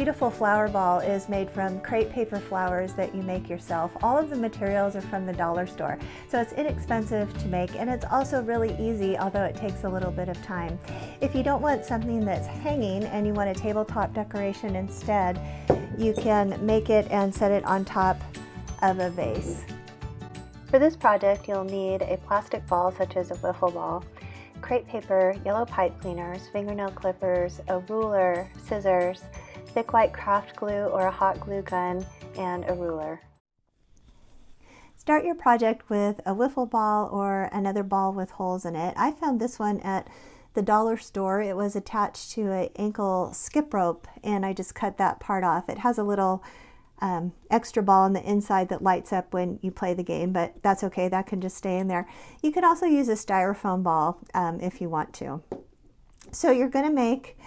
beautiful flower ball is made from crepe paper flowers that you make yourself. All of the materials are from the dollar store, so it's inexpensive to make, and it's also really easy, although it takes a little bit of time. If you don't want something that's hanging and you want a tabletop decoration instead, you can make it and set it on top of a vase. For this project, you'll need a plastic ball such as a wiffle ball, crepe paper, yellow pipe cleaners, fingernail clippers, a ruler, scissors, thick white craft glue or a hot glue gun, and a ruler. Start your project with a wiffle ball or another ball with holes in it. I found this one at the dollar store. It was attached to an ankle skip rope, and I just cut that part off. It has a little extra ball on the inside that lights up when you play the game, but that's okay, that can just stay in there. You could also use a styrofoam ball if you want to. So you're going to make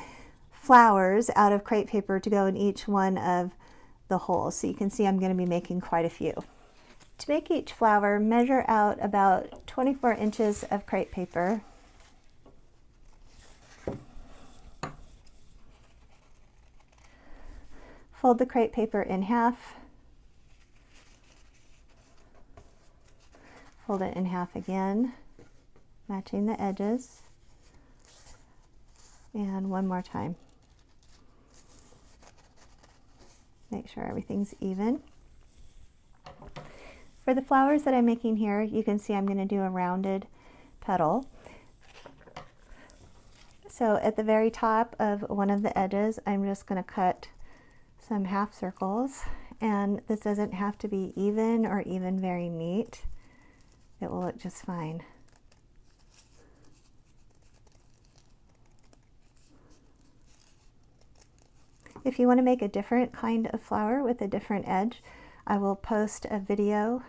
flowers out of crepe paper to go in each one of the holes. So you can see I'm going to be making quite a few. To make each flower, measure out about 24 inches of crepe paper. Fold the crepe paper in half, fold it in half again, matching the edges, and one more time. Make sure everything's even. For the flowers that I'm making here, you can see I'm going to do a rounded petal. So at the very top of one of the edges, I'm just going to cut some half circles, and this doesn't have to be even or even very neat. It will look just fine. If you want to make a different kind of flower with a different edge, I will post a video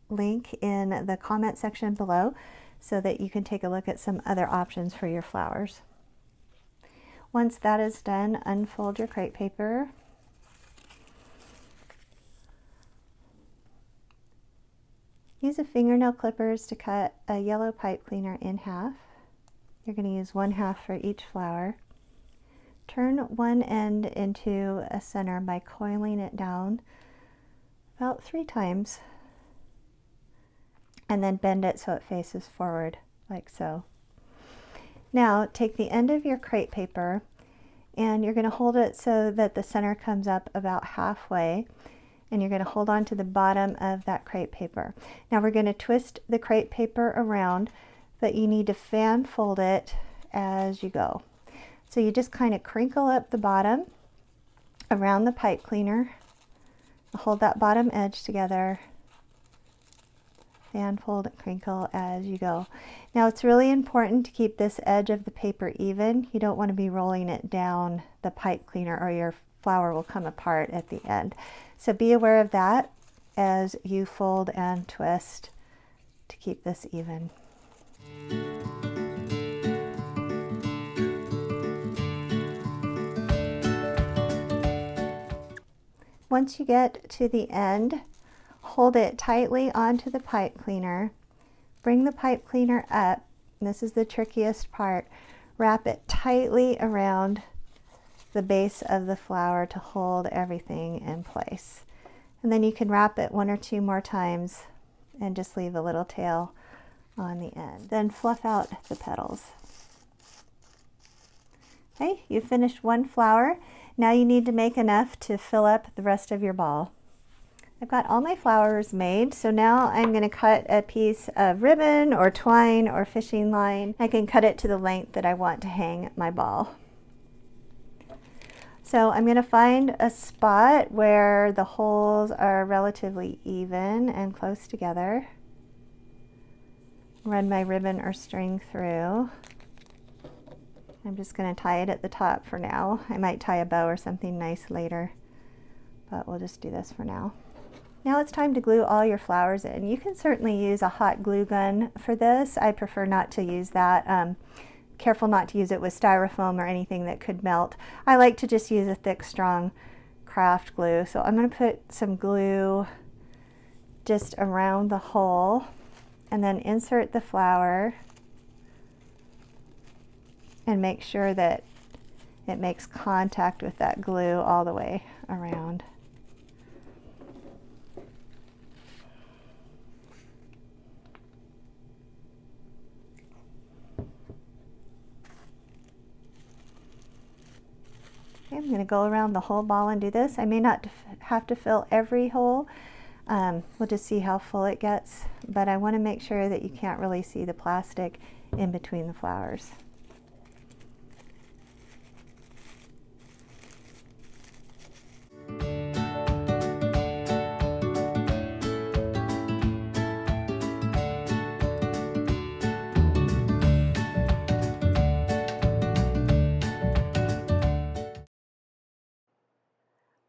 link in the comment section below so that you can take a look at some other options for your flowers. Once that is done, unfold your crepe paper. Use a fingernail clippers to cut a yellow pipe cleaner in half. You're going to use 1/2 for each flower. Turn one end into a center by coiling it down about 3 times, and then bend it so it faces forward, like so. Now take the end of your crepe paper and you're going to hold it so that the center comes up about halfway, and you're going to hold on to the bottom of that crepe paper. Now we're going to twist the crepe paper around, but you need to fan fold it as you go. So you just kind of crinkle up the bottom around the pipe cleaner, hold that bottom edge together, fan fold and crinkle as you go. Now it's really important to keep this edge of the paper even. You don't want to be rolling it down the pipe cleaner or your flower will come apart at the end. So be aware of that as you fold and twist to keep this even. Once you get to the end, hold it tightly onto the pipe cleaner. Bring the pipe cleaner up. This is the trickiest part. Wrap it tightly around the base of the flower to hold everything in place. And then you can wrap it 1 or 2 more times and just leave a little tail on the end. Then fluff out the petals. Okay, you finished one flower. Now you need to make enough to fill up the rest of your ball. I've got all my flowers made, so now I'm going to cut a piece of ribbon or twine or fishing line. I can cut it to the length that I want to hang my ball. So I'm going to find a spot where the holes are relatively even and close together. Run my ribbon or string through. I'm just going to tie it at the top for now. I might tie a bow or something nice later, but we'll just do this for now. Now it's time to glue all your flowers in. You can certainly use a hot glue gun for this. I prefer not to use that. Careful not to use it with styrofoam or anything that could melt. I like to just use a thick, strong craft glue. So I'm going to put some glue just around the hole and then insert the flower and make sure that it makes contact with that glue all the way around. Okay, I'm going to go around the whole ball and do this. I may not have to fill every hole. We'll just see how full it gets, but I want to make sure that you can't really see the plastic in between the flowers.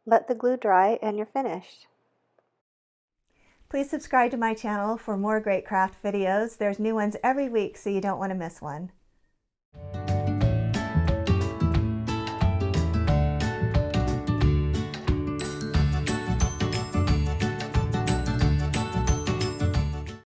Let the glue dry and you're finished. Please subscribe to my channel for more great craft videos. There's new ones every week, so you don't want to miss one.